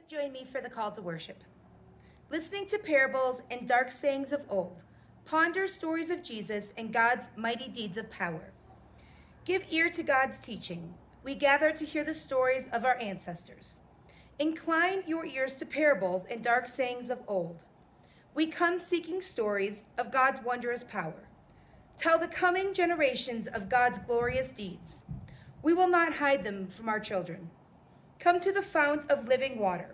Join me for the call to worship. Listening to parables and dark sayings of old, ponder stories of Jesus and God's mighty deeds of power. Give ear to God's teaching. We gather to hear the stories of our ancestors. Incline your ears to parables and dark sayings of old. We come seeking stories of God's wondrous power. Tell the coming generations of God's glorious deeds. We will not hide them from our children. Come to the fount of living water.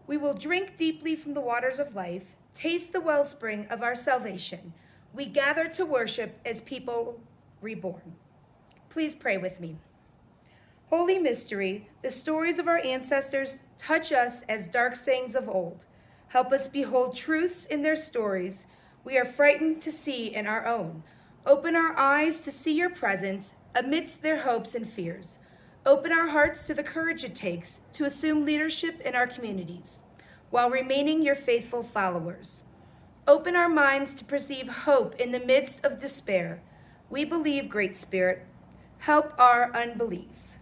We will drink deeply from the waters of life, taste the wellspring of our salvation. We gather to worship as people reborn. Please pray with me. Holy mystery, the stories of our ancestors touch us as dark sayings of old. Help us behold truths in their stories we are frightened to see in our own. Open our eyes to see your presence amidst their hopes and fears. Open our hearts to the courage it takes to assume leadership in our communities, while remaining your faithful followers. Open our minds to perceive hope in the midst of despair. We believe, Great Spirit. Help our unbelief.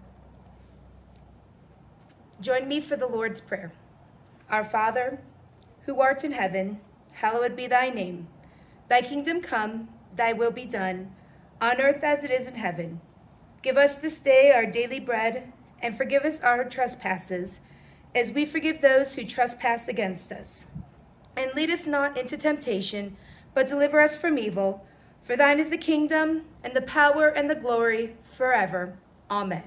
Join me for the Lord's Prayer. Our Father, who art in heaven, hallowed be thy name. Thy kingdom come, thy will be done, on earth as it is in heaven. Give us this day our daily bread, and forgive us our trespasses, as we forgive those who trespass against us. And lead us not into temptation, but deliver us from evil. For thine is the kingdom, and the power, and the glory, forever. Amen.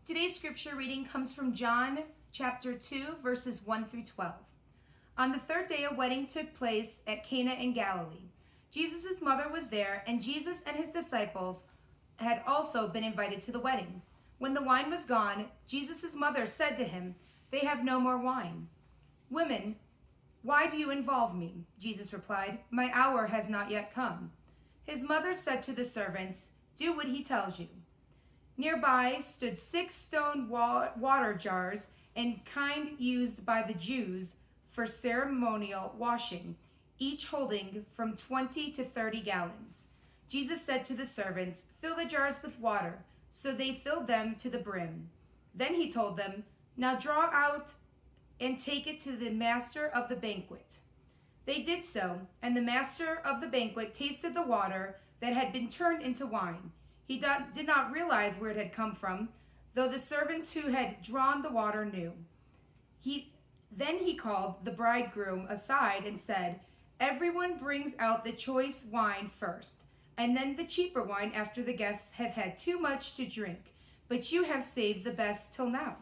Today's scripture reading comes from John chapter 2, verses 1 through 12. On the third day, a wedding took place at Cana in Galilee. Jesus' mother was there, and Jesus and his disciples had also been invited to the wedding. When the wine was gone, Jesus' mother said to him, "They have no more wine." "Women, why do you involve me?" Jesus replied, "My hour has not yet come." His mother said to the servants, "Do what he tells you." Nearby stood 6 stone water jars, and kind used by the Jews for ceremonial washing, each holding from 20 to 30 gallons. Jesus said to the servants, "Fill the jars with water." So they filled them to the brim. Then he told them, "Now draw out and take it to the master of the banquet." They did so, and the master of the banquet tasted the water that had been turned into wine. He did not realize where it had come from, though the servants who had drawn the water knew. Then he called the bridegroom aside and said, "Everyone brings out the choice wine first, and then the cheaper wine after the guests have had too much to drink, but you have saved the best till now."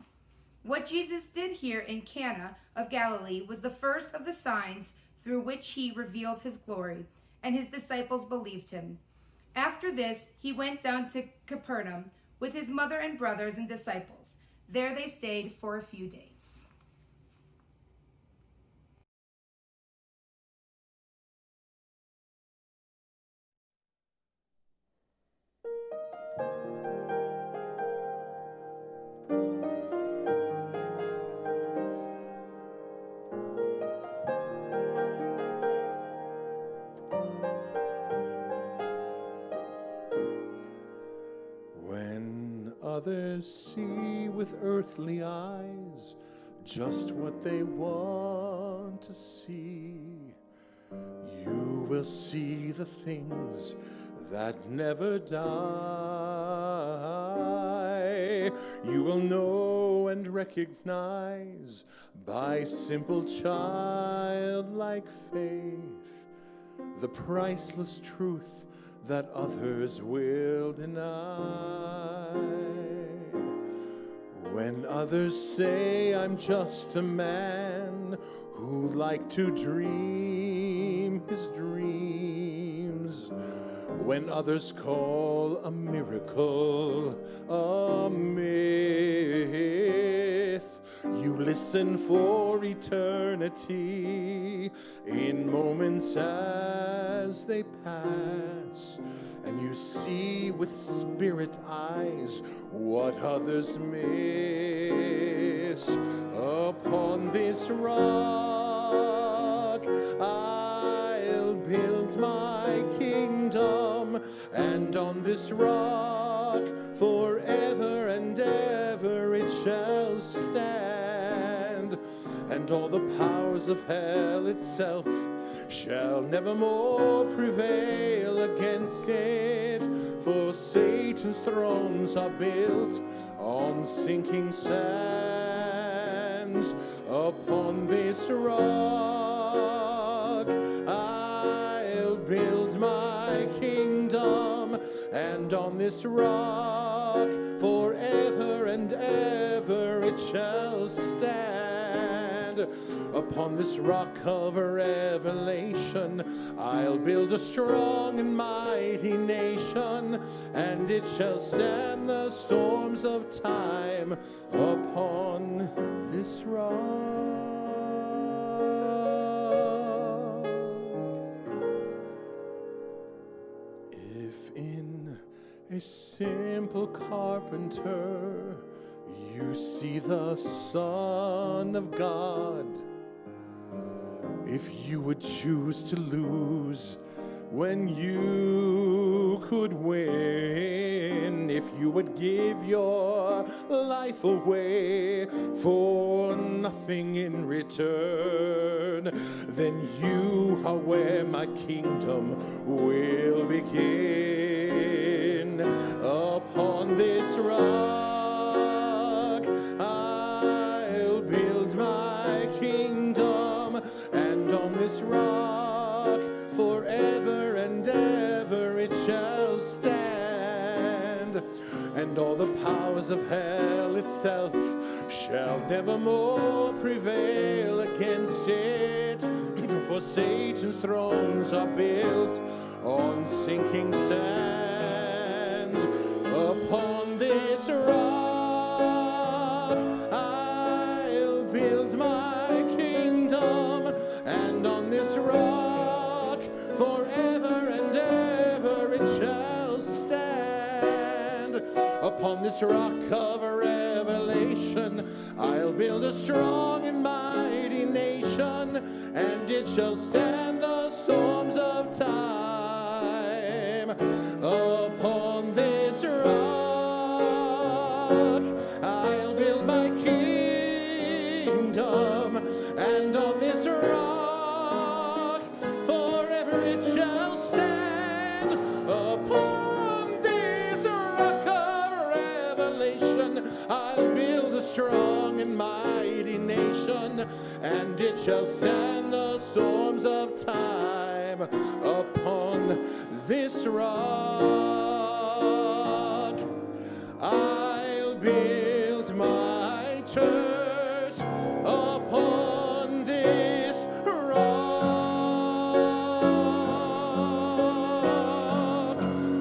What Jesus did here in Cana of Galilee was the first of the signs through which he revealed his glory, and his disciples believed him. After this, he went down to Capernaum with his mother and brothers and disciples. There they stayed for a few days. When others see with earthly eyes just what they want to see, you will see the things that never die. You will know and recognize by simple childlike faith the priceless truth that others will deny. When others say I'm just a man who liked to dream his dreams, when others call a miracle a myth, you listen for eternity in moments as they pass, and you see with spirit eyes what others miss. Upon this rock I'll build my kingdom, and on this rock forever and ever it shall stand, and all the powers of hell itself shall nevermore prevail against it, for Satan's thrones are built on sinking sands. Upon this rock I'll build my kingdom, and on this rock forever and ever it shall stand. Upon this rock of revelation I'll build a strong and mighty nation, and it shall stand the storms of time. Upon this rock. If in a simple carpenter you see the Son of God, if you would choose to lose when you could win, if you would give your life away for nothing in return, then you are where my kingdom will begin. Upon this rock I'll build my kingdom, and on this rock forever and ever it shall stand, and all the power powers of hell itself shall nevermore prevail against it. For Satan's thrones are built on sinking sand. Upon this rock I'll build my kingdom, and on this rock forever and ever it shall stand. Upon this rock of revelation I'll build a strong and mighty nation, and it shall stand the storms of time. Upon this rock I'll build my kingdom, and on this rock forever it shall stand. Upon this rock of revelation I'll build a strong and mighty nation, and it shall stand the storms of time. Upon this rock I'll build my church. Upon this rock,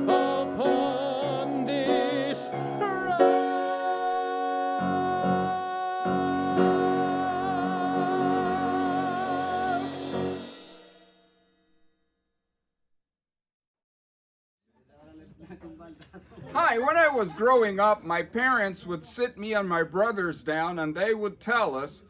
upon this rock. Hi, when I was growing up, my parents would sit me and my brothers down and they would tell us,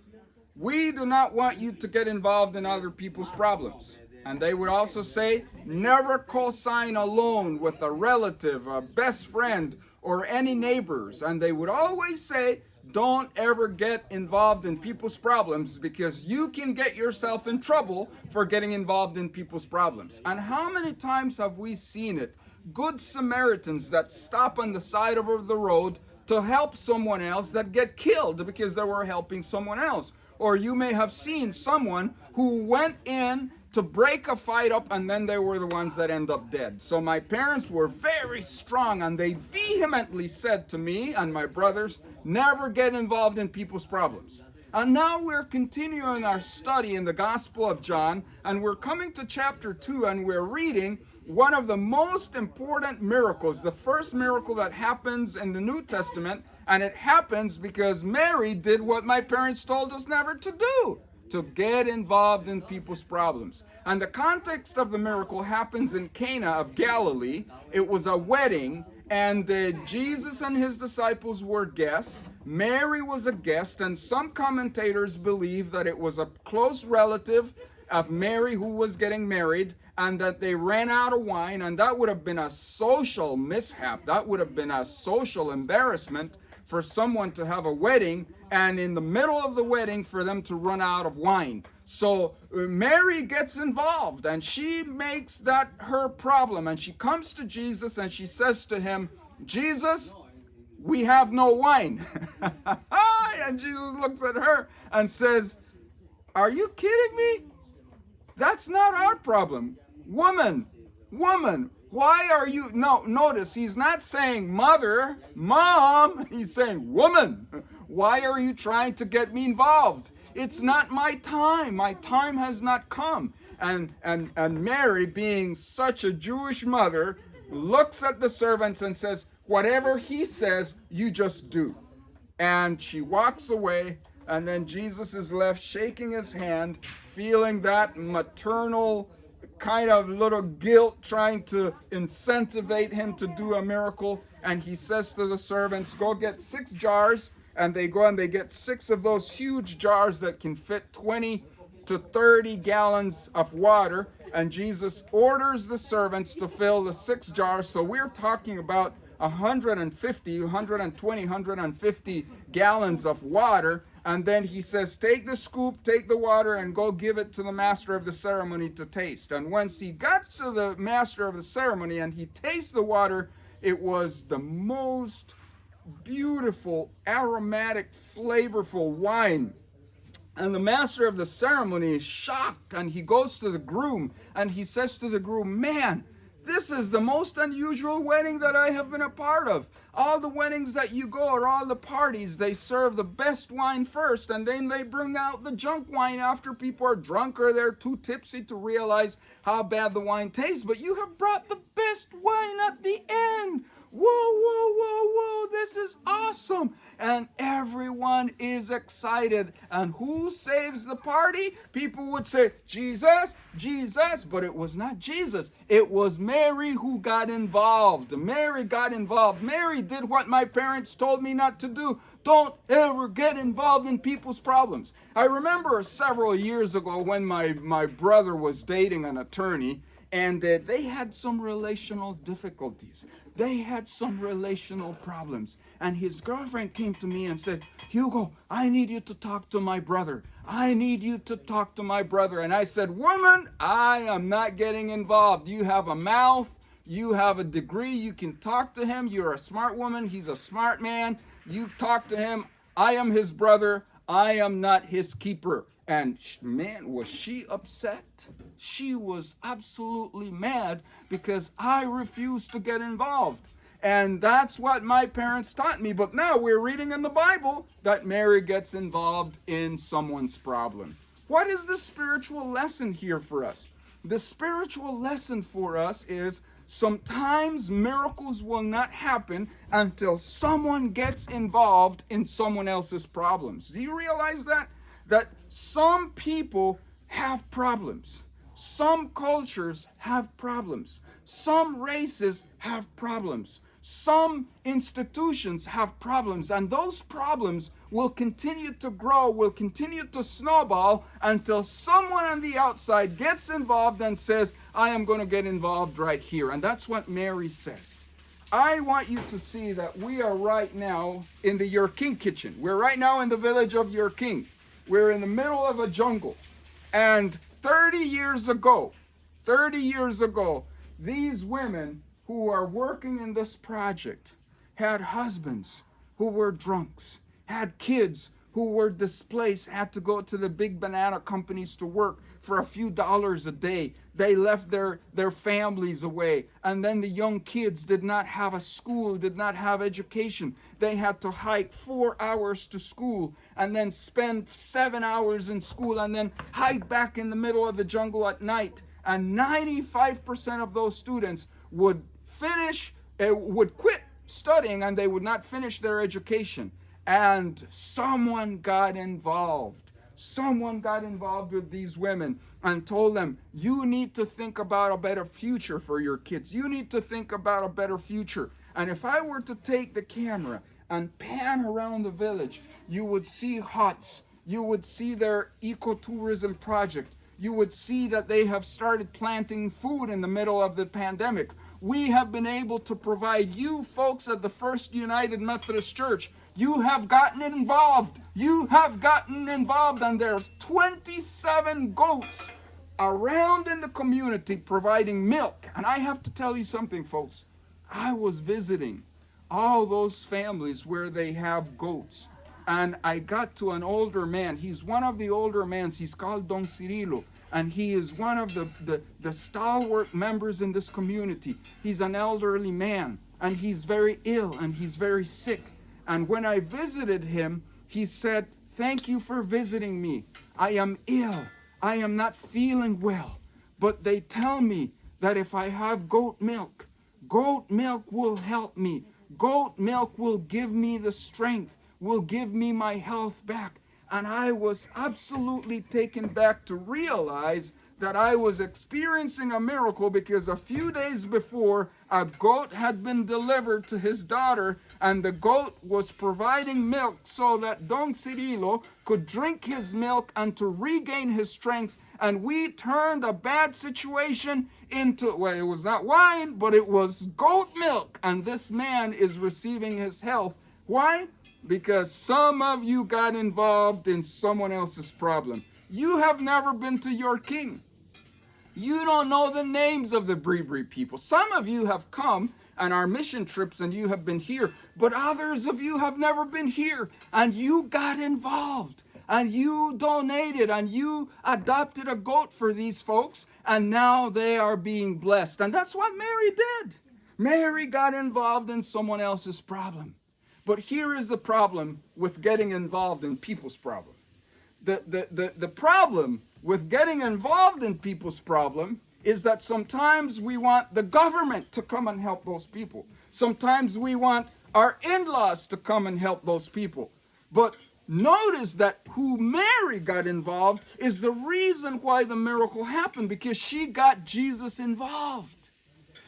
we do not want you to get involved in other people's problems. And they would also say, never co-sign a loan with a relative, a best friend, or any neighbors. And they would always say, don't ever get involved in people's problems, because you can get yourself in trouble for getting involved in people's problems. And how many times have we seen it? Good Samaritans that stop on the side of the road to help someone else that get killed because they were helping someone else. Or you may have seen someone who went in to break a fight up and then they were the ones that end up dead. So my parents were very strong, and they vehemently said to me and my brothers, never get involved in people's problems. And now we're continuing our study in the Gospel of John, and we're coming to chapter 2, and we're reading one of the most important miracles, the first miracle that happens in the New Testament, and it happens because Mary did what my parents told us never to do, to get involved in people's problems. And the context of the miracle happens in Cana of Galilee. It was a wedding, and Jesus and his disciples were guests. Mary was a guest, and some commentators believe that it was a close relative of Mary who was getting married, and that they ran out of wine, and that would have been a social mishap. That would have been a social embarrassment for someone to have a wedding, and in the middle of the wedding for them to run out of wine. So Mary gets involved, and she makes that her problem, and she comes to Jesus and she says to him, Jesus, we have no wine. And Jesus looks at her and says, are you kidding me? That's not our problem. Woman, why are you, no, notice he's not saying mother, mom, he's saying woman. Why are you trying to get me involved? It's not my time. My time has not come. And Mary, being such a Jewish mother, looks at the servants and says, whatever he says, you just do. And she walks away, and then Jesus is left shaking his hand, feeling that maternal kind of little guilt, trying to incentivize him to do a miracle. And he says to the servants, go get 6 jars. And they go and they get 6 of those huge jars that can fit 20 to 30 gallons of water. And Jesus orders the servants to fill the 6 jars. So we're talking about 150 gallons of water. And then he says, take the scoop, take the water, and go give it to the master of the ceremony to taste. And once he got to the master of the ceremony and he tastes the water, it was the most beautiful, aromatic, flavorful wine. And the master of the ceremony is shocked, and he goes to the groom and he says to the groom, man, This is the most unusual wedding that I have been a part of. All the weddings that you go, or all the parties, they serve the best wine first, and then they bring out the junk wine after people are drunk or they're too tipsy to realize how bad the wine tastes. But you have brought the best wine at the end. Whoa, whoa, whoa, whoa, this is awesome. And everyone is excited. And who saves the party? People would say, Jesus, Jesus. But it was not Jesus. It was Mary who got involved. Mary got involved. Mary did what my parents told me not to do. Don't ever get involved in people's problems. I remember several years ago when my brother was dating an attorney, and they had some relational difficulties. They had some relational problems. And his girlfriend came to me and said, Hugo, I need you to talk to my brother. I need you to talk to my brother. And I said, woman, I am not getting involved. You have a mouth. You have a degree. You can talk to him. You're a smart woman. He's a smart man. You talk to him. I am his brother. I am not his keeper. And man, was she upset. She was absolutely mad because I refused to get involved. And that's what my parents taught me. But now we're reading in the Bible that Mary gets involved in someone's problem. What is the spiritual lesson here for us? The spiritual lesson for us is sometimes miracles will not happen until someone gets involved in someone else's problems. Do you realize that? That some people have problems. Some cultures have problems. Some races have problems. Some institutions have problems. And those problems will continue to grow, will continue to snowball until someone on the outside gets involved and says, I am going to get involved right here. And that's what Mary says. I want you to see that we are right now in the Your King kitchen. We're right now in the village of Your King. We're in the middle of a jungle. And 30 years ago, these women who are working in this project had husbands who were drunks, had kids who were displaced, had to go to the big banana companies to work for a few dollars a day. They left their families away. And then the young kids did not have a school, did not have education. They had to hike 4 hours to school and then spend 7 hours in school and then hike back in the middle of the jungle at night. And 95% of those students would quit studying and they would not finish their education. And someone got involved. Someone got involved with these women and told them, you need to think about a better future for your kids. You need to think about a better future. And if I were to take the camera and pan around the village, you would see huts. You would see their ecotourism project. You would see that they have started planting food in the middle of the pandemic. We have been able to provide you folks at the First United Methodist Church. You have gotten involved. You have gotten involved, and there are 27 goats around in the community providing milk. And I have to tell you something, folks. I was visiting all those families where they have goats. And I got to an older man. He's one of the older men. He's called Don Cirilo. And he is one of the stalwart members in this community. He's an elderly man. And he's very ill and he's very sick. And when I visited him, he said, thank you for visiting me. I am ill. I am not feeling well. But they tell me that if I have goat milk will help me. Goat milk will give me the strength, will give me my health back. And I was absolutely taken back to realize that I was experiencing a miracle, because a few days before, a goat had been delivered to his daughter, and the goat was providing milk so that Don Cirilo could drink his milk and to regain his strength. And we turned a bad situation into, well, it was not wine, but it was goat milk. And this man is receiving his health. Why? Because some of you got involved in someone else's problem. You have never been to Your King. You don't know the names of the Bribri people. Some of you have come on our mission trips and you have been here, but others of you have never been here and you got involved. and you donated and you adopted a goat for these folks, and now they are being blessed. And that's what Mary did. Mary got involved in someone else's problem. But here is the problem with getting involved in people's problem. The problem with getting involved in people's problem is that sometimes we want the government to come and help those people. Sometimes we want our in-laws to come and help those people. But notice that who Mary got involved is the reason why the miracle happened, because she got Jesus involved.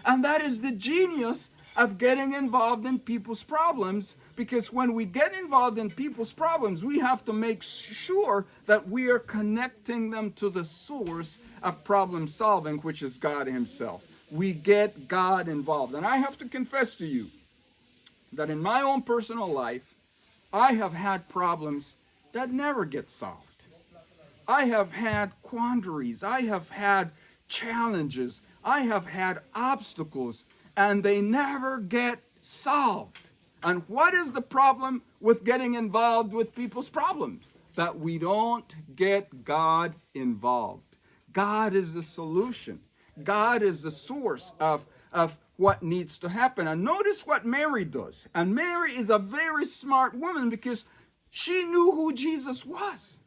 And that is the genius of getting involved in people's problems, because when we get involved in people's problems, we have to make sure that we are connecting them to the source of problem solving, which is God himself. We get God involved. And I have to confess to you that in my own personal life, I have had problems that never get solved. I have had quandaries. I have had challenges. I have had obstacles, and they never get solved. And what is the problem with getting involved with people's problems? That we don't get God involved. God is the solution. God is the source of what needs to happen. And notice what Mary does. And Mary is a very smart woman, because she knew who Jesus was.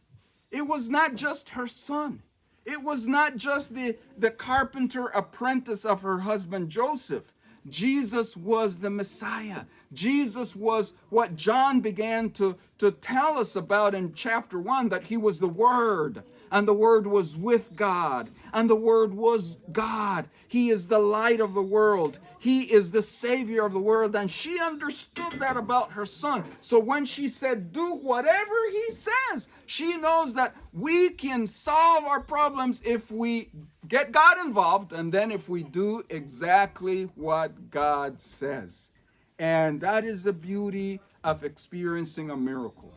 It was not just her son. It was not just the carpenter apprentice of her husband Joseph. Jesus was the Messiah. Jesus was what John began to tell us about in chapter 1, that he was the Word, and the Word was with God, and the Word was God. He is the light of the world. He is the Savior of the world, and she understood that about her son. So when she said, do whatever he says, she knows that we can solve our problems if we get God involved, and then if we do exactly what God says. And that is the beauty of experiencing a miracle.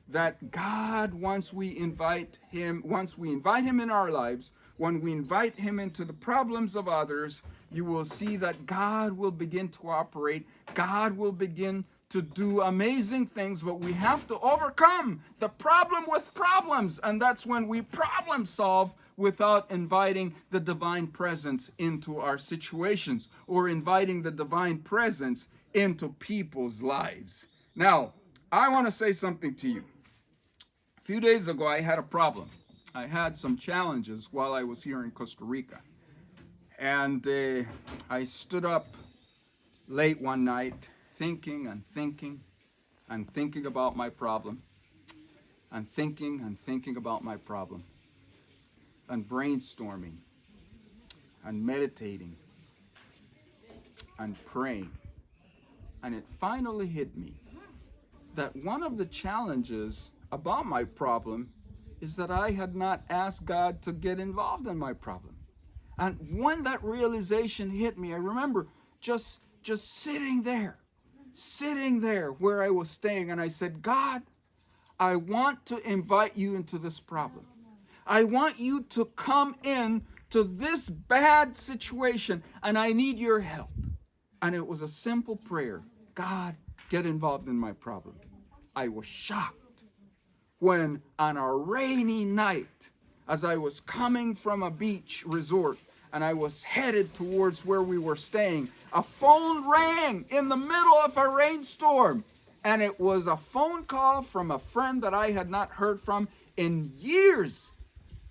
That God, once we invite him in our lives, when we invite him into the problems of others, you will see that God will begin to operate. God will begin to do amazing things, but we have to overcome the problem with problems. And that's when we problem solve without inviting the divine presence into our situations, or inviting the divine presence into people's lives. Now, I want to say something to you. A few days ago, I had a problem. I had some challenges while I was here in Costa Rica. And I stood up late one night thinking about my problem. And thinking about my problem. And brainstorming. And meditating. And praying. And it finally hit me that one of the challenges about my problem is that I had not asked God to get involved in my problem. And when that realization hit me, I remember just sitting there where I was staying, and I said, God, I want to invite you into this problem. I want you to come in to this bad situation, and I need your help. And it was a simple prayer. God, get involved in my problem. I was shocked when on a rainy night, as I was coming from a beach resort and I was headed towards where we were staying, a phone rang in the middle of a rainstorm. And it was a phone call from a friend that I had not heard from in years.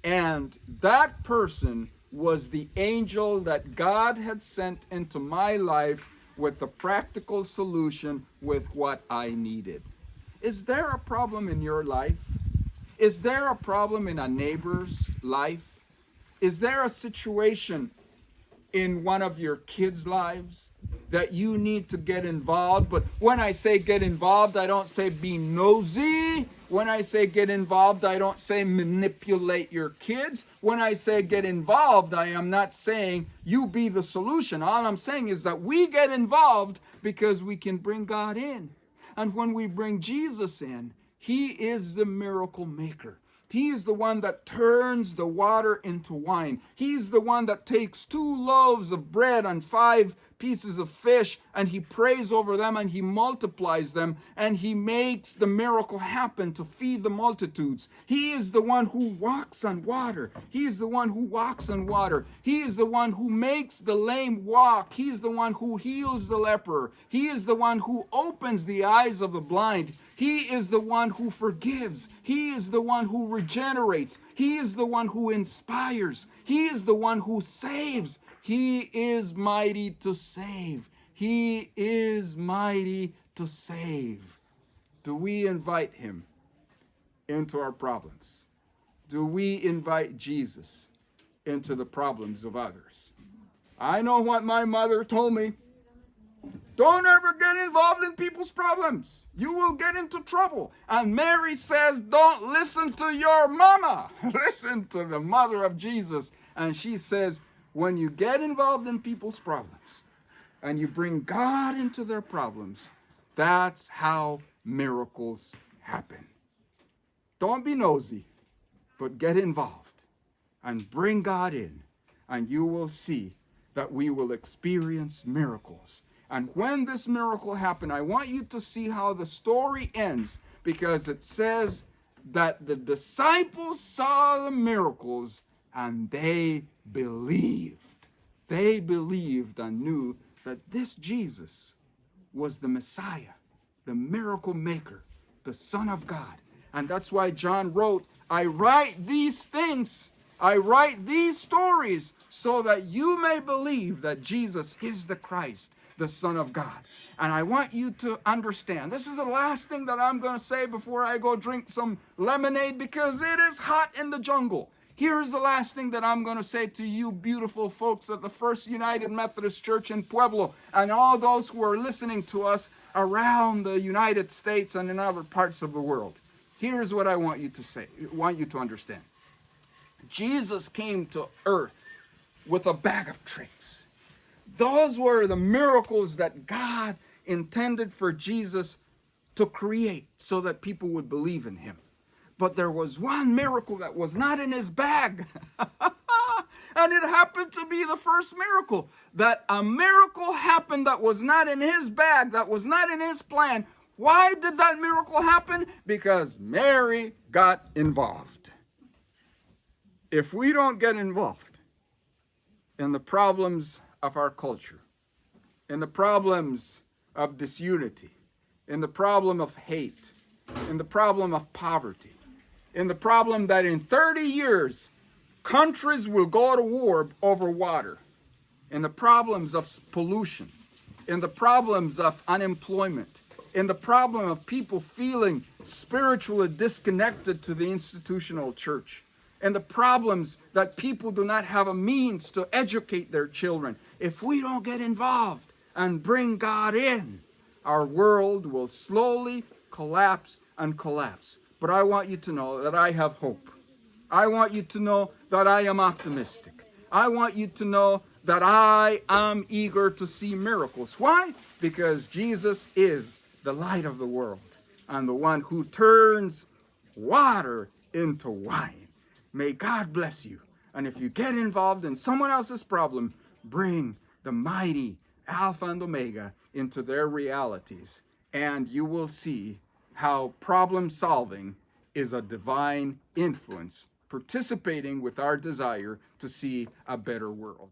And that person was the angel that God had sent into my life with the practical solution with what I needed. Is there a problem in your life? Is there a problem in a neighbor's life? Is there a situation in one of your kids' lives that you need to get involved? But when I say get involved, I don't say be nosy. When I say get involved, I don't say manipulate your kids. When I say get involved, I am not saying you be the solution. All I'm saying is that we get involved because we can bring God in. And when we bring Jesus in, he is the miracle maker. He is the one that turns the water into wine. He's the one that takes 2 loaves of bread and 5 pieces of fish, and he prays over them, and he multiplies them, and he makes the miracle happen to feed the multitudes. He is the one who walks on water. He is the one who walks on water. He is the one who makes the lame walk. He is the one who heals the leper. He is the one who opens the eyes of the blind. He is the one who forgives. He is the one who regenerates. He is the one who inspires. He is the one who saves. He is mighty to save. He is mighty to save. Do we invite him into our problems? Do we invite Jesus into the problems of others? I know what my mother told me. Don't ever get involved in people's problems. You will get into trouble. And Mary says, don't listen to your mama. Listen to the mother of Jesus. And she says, when you get involved in people's problems and you bring God into their problems, that's how miracles happen. Don't be nosy, but get involved and bring God in, and you will see that we will experience miracles. And when this miracle happened, I want you to see how the story ends, because it says that the disciples saw the miracles and they believed. They believed and knew that this Jesus was the Messiah, the miracle maker, the Son of God. And that's why John wrote, I write these things, I write these stories so that you may believe that Jesus is the Christ, the Son of God. And I want you to understand, this is the last thing that I'm going to say before I go drink some lemonade, because it is hot in the jungle. Here is the last thing that I'm going to say to you beautiful folks at the First United Methodist Church in Pueblo, and all those who are listening to us around the United States and in other parts of the world. Here's what I want you to say, want you to understand. Jesus came to earth with a bag of tricks. Those were the miracles that God intended for Jesus to create so that people would believe in him. But there was one miracle that was not in his bag. And it happened to be the first miracle. That a miracle happened that was not in his bag, that was not in his plan. Why did that miracle happen? Because Mary got involved. If we don't get involved in the problems of our culture, in the problems of disunity, in the problem of hate, in the problem of poverty, in the problem that in 30 years countries will go to war over water, in the problems of pollution, in the problems of unemployment, in the problem of people feeling spiritually disconnected to the institutional church, and the problems that people do not have a means to educate their children. If we don't get involved and bring God in, our world will slowly collapse and collapse. But I want you to know that I have hope. I want you to know that I am optimistic. I want you to know that I am eager to see miracles. Why? Because Jesus is the light of the world and the one who turns water into wine. May God bless you. And if you get involved in someone else's problem, bring the mighty Alpha and Omega into their realities, and you will see how problem solving is a divine influence participating with our desire to see a better world.